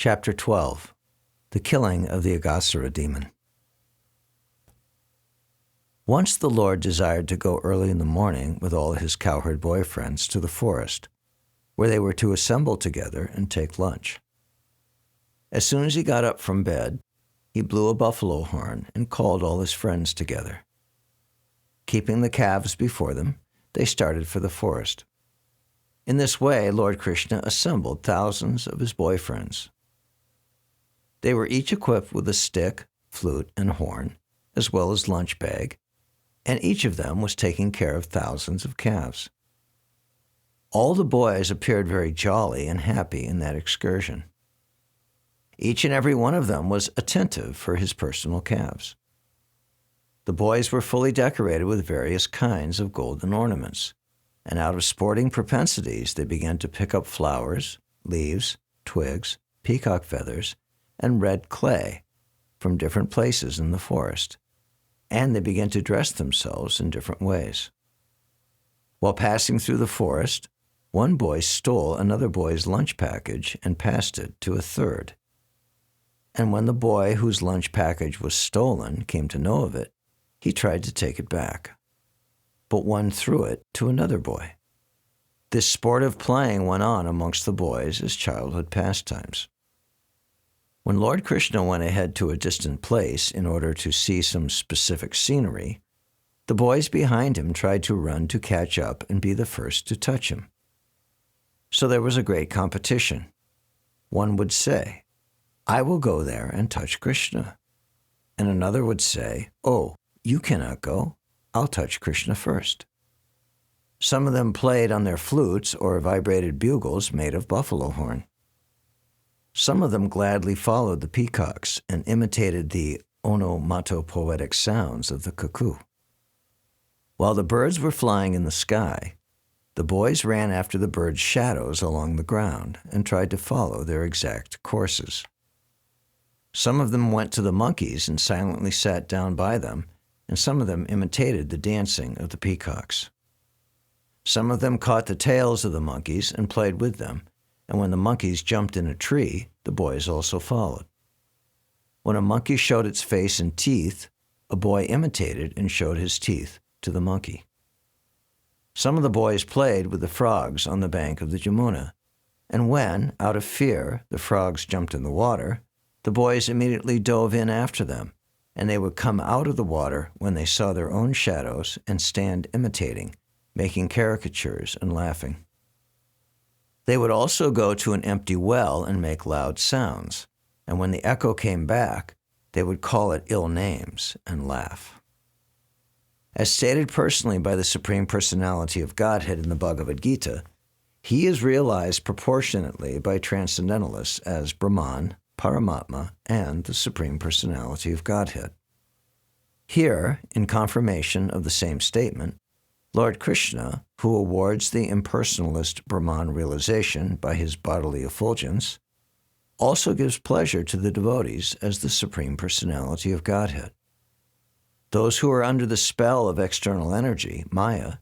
Chapter 12. The Killing of the Aghasura Demon. Once the Lord desired to go early in the morning with all his cowherd boyfriends to the forest, where they were to assemble together and take lunch. As soon as he got up from bed, he blew a buffalo horn and called all his friends together. Keeping the calves before them, they started for the forest. In this way, Lord Krishna assembled thousands of his boyfriends. They were each equipped with a stick, flute, and horn, as well as lunch bag, and each of them was taking care of thousands of calves. All the boys appeared very jolly and happy in that excursion. Each and every one of them was attentive for his personal calves. The boys were fully decorated with various kinds of golden ornaments, and out of sporting propensities they began to pick up flowers, leaves, twigs, peacock feathers, and red clay from different places in the forest, and they began to dress themselves in different ways. While passing through the forest, one boy stole another boy's lunch package and passed it to a third. And when the boy whose lunch package was stolen came to know of it, he tried to take it back, but one threw it to another boy. This sportive playing went on amongst the boys as childhood pastimes. When Lord Krishna went ahead to a distant place in order to see some specific scenery, the boys behind him tried to run to catch up and be the first to touch him. So there was a great competition. One would say, "I will go there and touch Krishna." And another would say, "Oh, you cannot go. I'll touch Krishna first." Some of them played on their flutes or vibrated bugles made of buffalo horn. Some of them gladly followed the peacocks and imitated the onomatopoetic sounds of the cuckoo. While the birds were flying in the sky, the boys ran after the birds' shadows along the ground and tried to follow their exact courses. Some of them went to the monkeys and silently sat down by them, and some of them imitated the dancing of the peacocks. Some of them caught the tails of the monkeys and played with them, and when the monkeys jumped in a tree, the boys also followed. When a monkey showed its face and teeth, a boy imitated and showed his teeth to the monkey. Some of the boys played with the frogs on the bank of the Jamuna, and when, out of fear, the frogs jumped in the water, the boys immediately dove in after them, and they would come out of the water when they saw their own shadows and stand imitating, making caricatures and laughing. They would also go to an empty well and make loud sounds, and when the echo came back, they would call it ill names and laugh. As stated personally by the Supreme Personality of Godhead in the Bhagavad Gita, he is realized proportionately by transcendentalists as Brahman, Paramatma, and the Supreme Personality of Godhead. Here, in confirmation of the same statement, Lord Krishna, who awards the impersonalist Brahman realization by his bodily effulgence, also gives pleasure to the devotees as the Supreme Personality of Godhead. Those who are under the spell of external energy, Maya,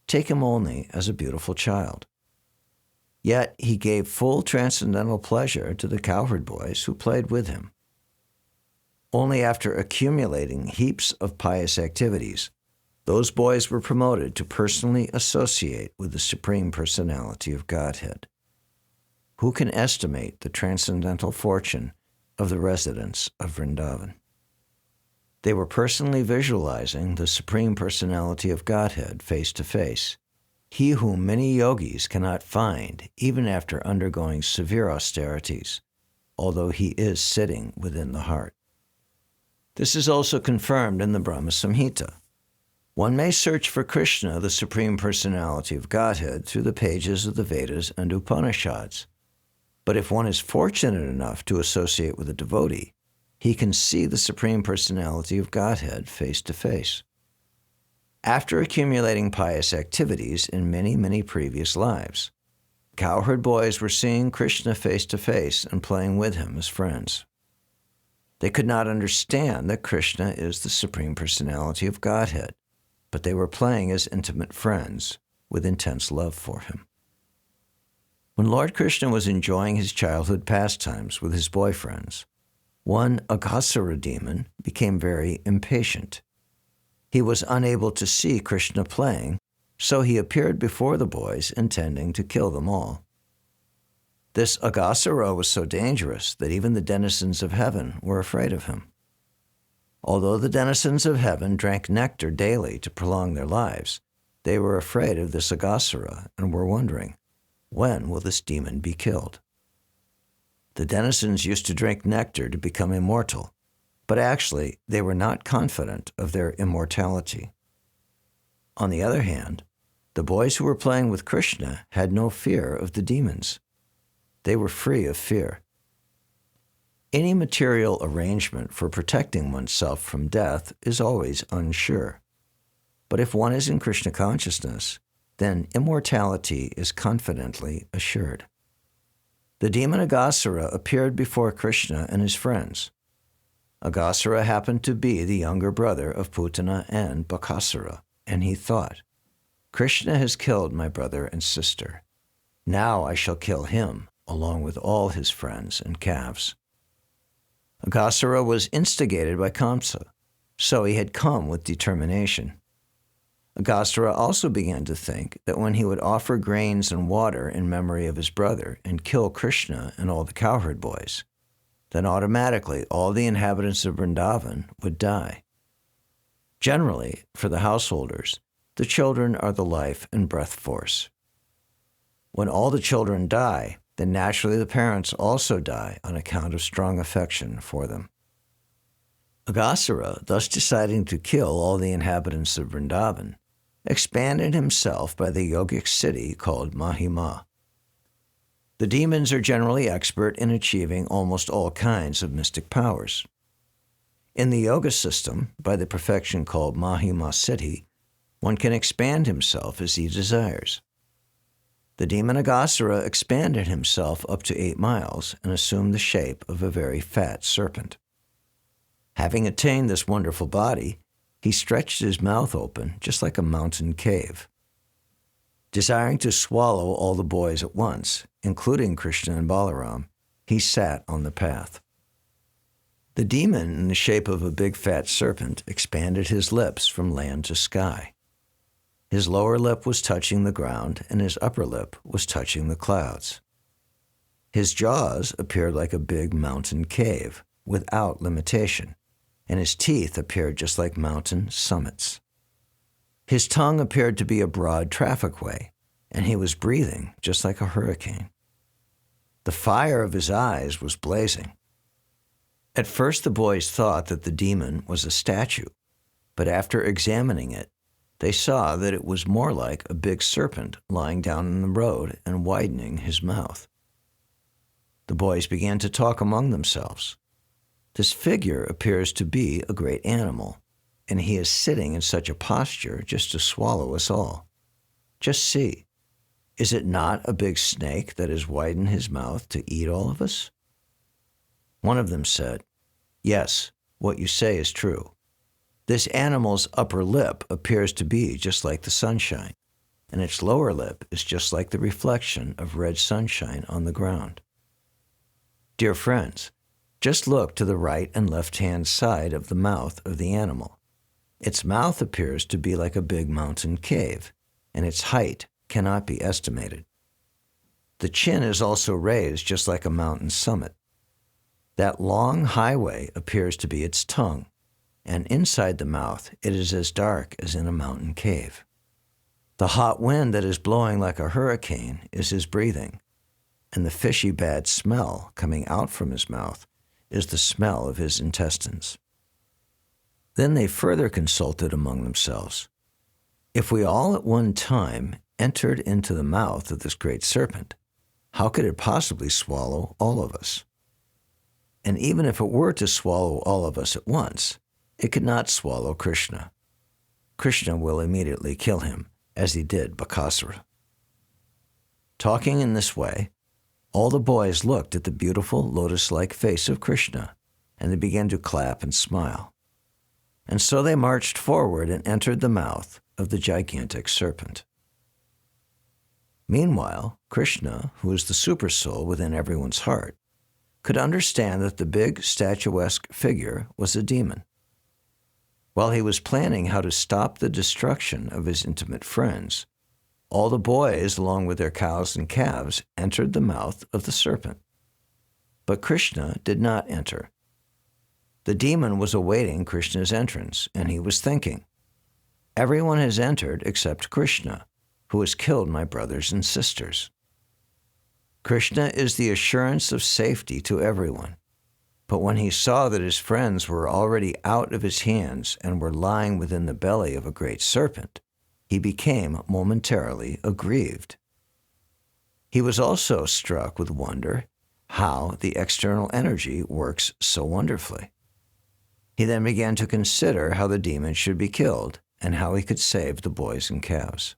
take him only as a beautiful child. Yet he gave full transcendental pleasure to the cowherd boys who played with him. Only after accumulating heaps of pious activities, those boys were promoted to personally associate with the Supreme Personality of Godhead. Who can estimate the transcendental fortune of the residents of Vrindavan? They were personally visualizing the Supreme Personality of Godhead face to face, he whom many yogis cannot find even after undergoing severe austerities, although he is sitting within the heart. This is also confirmed in the Brahma Samhita. One may search for Krishna, the Supreme Personality of Godhead, through the pages of the Vedas and Upanishads. But if one is fortunate enough to associate with a devotee, he can see the Supreme Personality of Godhead face to face. After accumulating pious activities in many, many previous lives, cowherd boys were seeing Krishna face to face and playing with him as friends. They could not understand that Krishna is the Supreme Personality of Godhead, but they were playing as intimate friends with intense love for him. When Lord Krishna was enjoying his childhood pastimes with his boyfriends, one Aghasura demon became very impatient. He was unable to see Krishna playing, so he appeared before the boys intending to kill them all. This Aghasura was so dangerous that even the denizens of heaven were afraid of him. Although the denizens of heaven drank nectar daily to prolong their lives, they were afraid of this Aghasura and were wondering, when will this demon be killed? The denizens used to drink nectar to become immortal, but actually they were not confident of their immortality. On the other hand, the boys who were playing with Krishna had no fear of the demons. They were free of fear. Any material arrangement for protecting oneself from death is always unsure. But if one is in Krishna consciousness, then immortality is confidently assured. The demon Aghasura appeared before Krishna and his friends. Aghasura happened to be the younger brother of Putana and Bakasura, and he thought, "Krishna has killed my brother and sister. Now I shall kill him, along with all his friends and calves." Aghasura was instigated by Kamsa, so he had come with determination. Aghasura also began to think that when he would offer grains and water in memory of his brother and kill Krishna and all the cowherd boys, then automatically all the inhabitants of Vrindavan would die. Generally, for the householders, the children are the life and breath force. When all the children die, then naturally the parents also die on account of strong affection for them. Aghasura, thus deciding to kill all the inhabitants of Vrindavan, expanded himself by the yogic city called Mahima. The demons are generally expert in achieving almost all kinds of mystic powers. In the yoga system, by the perfection called Mahima Siddhi, one can expand himself as he desires. The demon Aghasura expanded himself up to 8 miles and assumed the shape of a very fat serpent. Having attained this wonderful body, he stretched his mouth open just like a mountain cave. Desiring to swallow all the boys at once, including Krishna and Balaram, he sat on the path. The demon, in the shape of a big fat serpent, expanded his lips from land to sky. His lower lip was touching the ground, and his upper lip was touching the clouds. His jaws appeared like a big mountain cave, without limitation, and his teeth appeared just like mountain summits. His tongue appeared to be a broad traffic way, and he was breathing just like a hurricane. The fire of his eyes was blazing. At first the boys thought that the demon was a statue, but after examining it, they saw that it was more like a big serpent lying down in the road and widening his mouth. The boys began to talk among themselves. This figure appears to be a great animal, and he is sitting in such a posture just to swallow us all. Just see, is it not a big snake that has widened his mouth to eat all of us? One of them said, "Yes, what you say is true. This animal's upper lip appears to be just like the sunshine, and its lower lip is just like the reflection of red sunshine on the ground." Dear friends, just look to the right and left-hand side of the mouth of the animal. Its mouth appears to be like a big mountain cave, and its height cannot be estimated. The chin is also raised just like a mountain summit. That long highway appears to be its tongue, and inside the mouth it is as dark as in a mountain cave. The hot wind that is blowing like a hurricane is his breathing, and the fishy bad smell coming out from his mouth is the smell of his intestines. Then they further consulted among themselves. If we all at one time entered into the mouth of this great serpent, how could it possibly swallow all of us? And even if it were to swallow all of us at once, it could not swallow Krishna. Krishna will immediately kill him, as he did Bakasura. Talking in this way, all the boys looked at the beautiful lotus-like face of Krishna, and they began to clap and smile. And so they marched forward and entered the mouth of the gigantic serpent. Meanwhile, Krishna, who is the supersoul within everyone's heart, could understand that the big, statuesque figure was a demon. While he was planning how to stop the destruction of his intimate friends, all the boys, along with their cows and calves, entered the mouth of the serpent. But Krishna did not enter. The demon was awaiting Krishna's entrance, and he was thinking, "Everyone has entered except Krishna, who has killed my brothers and sisters." Krishna is the assurance of safety to everyone. But when he saw that his friends were already out of his hands and were lying within the belly of a great serpent, he became momentarily aggrieved. He was also struck with wonder how the external energy works so wonderfully. He then began to consider how the demon should be killed and how he could save the boys and calves.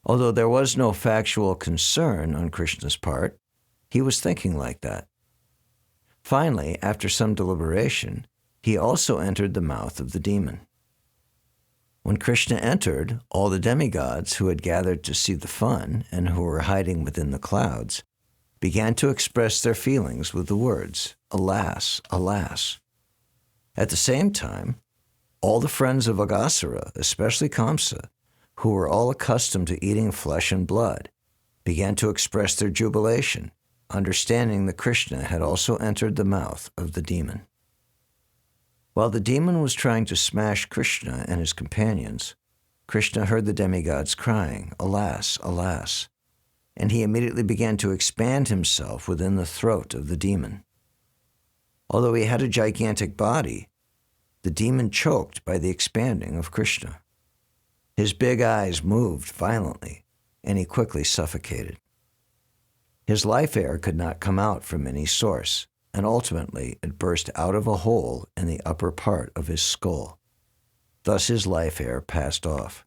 Although there was no factual concern on Krishna's part, he was thinking like that. Finally, after some deliberation, he also entered the mouth of the demon. When Krishna entered, all the demigods who had gathered to see the fun and who were hiding within the clouds began to express their feelings with the words, "Alas, alas." At the same time, all the friends of Aghasura, especially Kamsa, who were all accustomed to eating flesh and blood, began to express their jubilation, understanding that Krishna had also entered the mouth of the demon. While the demon was trying to smash Krishna and his companions, Krishna heard the demigods crying, "Alas, alas," and he immediately began to expand himself within the throat of the demon. Although he had a gigantic body, the demon choked by the expanding of Krishna. His big eyes moved violently, and he quickly suffocated. His life air could not come out from any source, and ultimately it burst out of a hole in the upper part of his skull. Thus his life air passed off.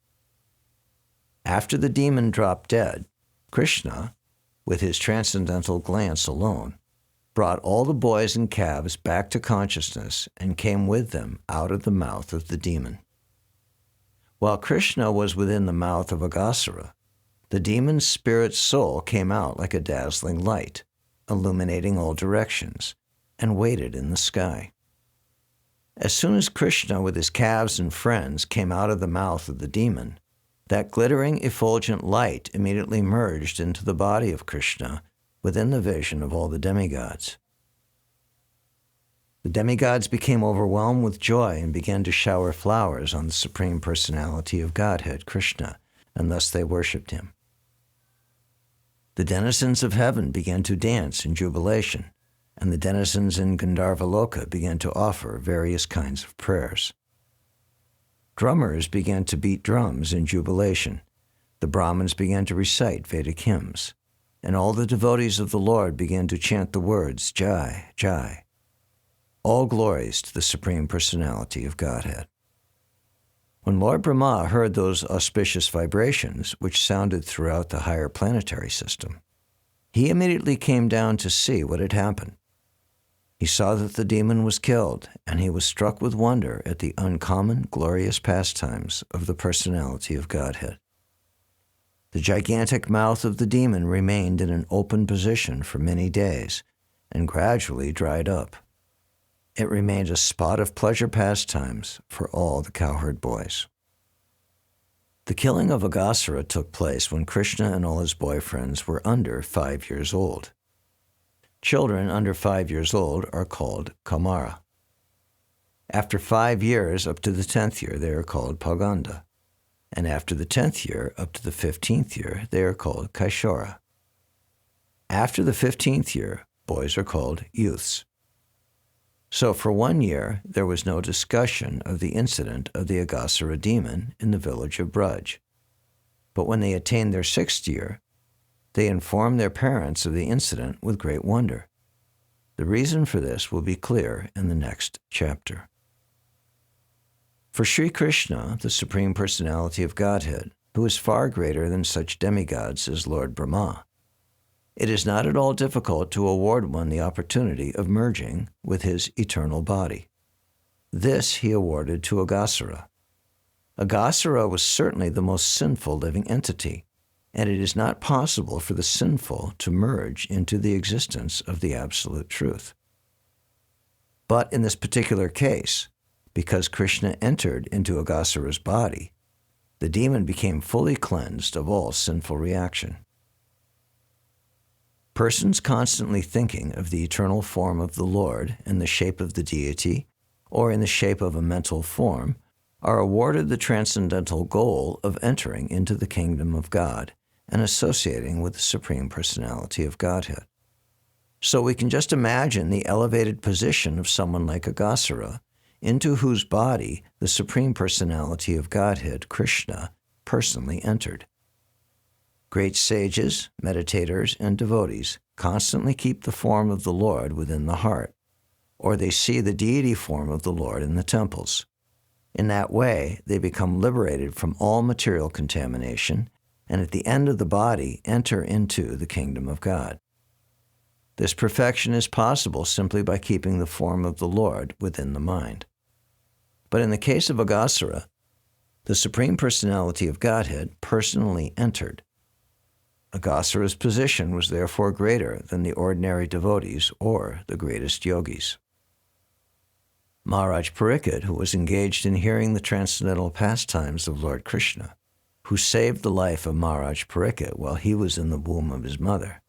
After the demon dropped dead, Krishna, with his transcendental glance alone, brought all the boys and calves back to consciousness and came with them out of the mouth of the demon. While Krishna was within the mouth of Aghasura, the demon's spirit soul came out like a dazzling light, illuminating all directions, and waited in the sky. As soon as Krishna with his calves and friends came out of the mouth of the demon, that glittering effulgent light immediately merged into the body of Krishna within the vision of all the demigods. The demigods became overwhelmed with joy and began to shower flowers on the Supreme Personality of Godhead, Krishna, and thus they worshipped him. The denizens of heaven began to dance in jubilation, and the denizens in Gandharvaloka began to offer various kinds of prayers. Drummers began to beat drums in jubilation. The Brahmins began to recite Vedic hymns, and all the devotees of the Lord began to chant the words, Jai, Jai. All glories to the Supreme Personality of Godhead. When Lord Brahma heard those auspicious vibrations, which sounded throughout the higher planetary system, he immediately came down to see what had happened. He saw that the demon was killed, and he was struck with wonder at the uncommon, glorious pastimes of the Personality of Godhead. The gigantic mouth of the demon remained in an open position for many days, and gradually dried up. It remained a spot of pleasure pastimes for all the cowherd boys. The killing of Aghasura took place when Krishna and all his boyfriends were under 5 years old. Children under 5 years old are called Kamara. After 5 years up to the 10th year, they are called Paganda. And after the 10th year up to the 15th year, they are called Kaishora. After the 15th year, boys are called youths. So for 1 year, there was no discussion of the incident of the Aghasura demon in the village of Braj. But when they attained their 6th year, they informed their parents of the incident with great wonder. The reason for this will be clear in the next chapter. For Sri Krishna, the Supreme Personality of Godhead, who is far greater than such demigods as Lord Brahma, it is not at all difficult to award one the opportunity of merging with his eternal body. This he awarded to Aghasura. Aghasura was certainly the most sinful living entity, and it is not possible for the sinful to merge into the existence of the absolute truth. But in this particular case, because Krishna entered into Aghasura's body, the demon became fully cleansed of all sinful reaction. Persons constantly thinking of the eternal form of the Lord in the shape of the deity or in the shape of a mental form are awarded the transcendental goal of entering into the kingdom of God and associating with the Supreme Personality of Godhead. So we can just imagine the elevated position of someone like Aghasura, into whose body the Supreme Personality of Godhead, Krishna, personally entered. Great sages, meditators, and devotees constantly keep the form of the Lord within the heart, or they see the deity form of the Lord in the temples. In that way, they become liberated from all material contamination, and at the end of the body enter into the kingdom of God. This perfection is possible simply by keeping the form of the Lord within the mind. But in the case of Aghasura, the Supreme Personality of Godhead personally entered. Aghasura's position was therefore greater than the ordinary devotees or the greatest yogis. Maharaj Pariksit, who was engaged in hearing the transcendental pastimes of Lord Krishna, who saved the life of Maharaj Pariksit while he was in the womb of his mother,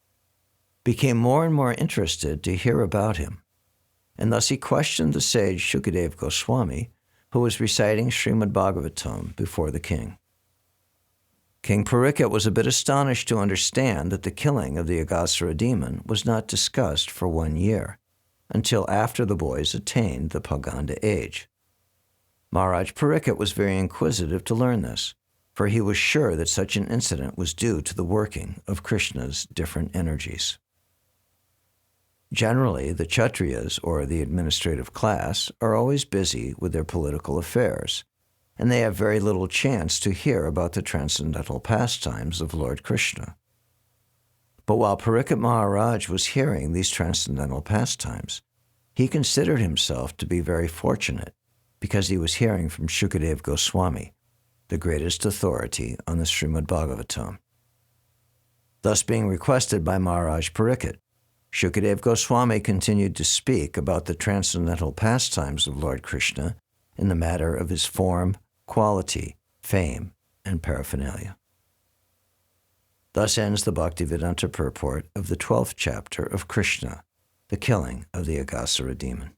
became more and more interested to hear about him, and thus he questioned the sage Shukadeva Goswami, who was reciting Srimad Bhagavatam before the king. King Pariksit was a bit astonished to understand that the killing of the Aghasura demon was not discussed for 1 year, until after the boys attained the Paganda age. Maharaj Pariksit was very inquisitive to learn this, for he was sure that such an incident was due to the working of Krishna's different energies. Generally, the Kshatriyas, or the administrative class, are always busy with their political affairs, and they have very little chance to hear about the transcendental pastimes of Lord Krishna. But while Pariksit Maharaj was hearing these transcendental pastimes, he considered himself to be very fortunate because he was hearing from Shukadeva Goswami, the greatest authority on the Srimad Bhagavatam. Thus being requested by Maharaj Pariksit, Shukadeva Goswami continued to speak about the transcendental pastimes of Lord Krishna in the matter of his form, quality, fame, and paraphernalia. Thus ends the Bhaktivedanta purport of the 12th chapter of Krishna, the killing of the Aghasura demon.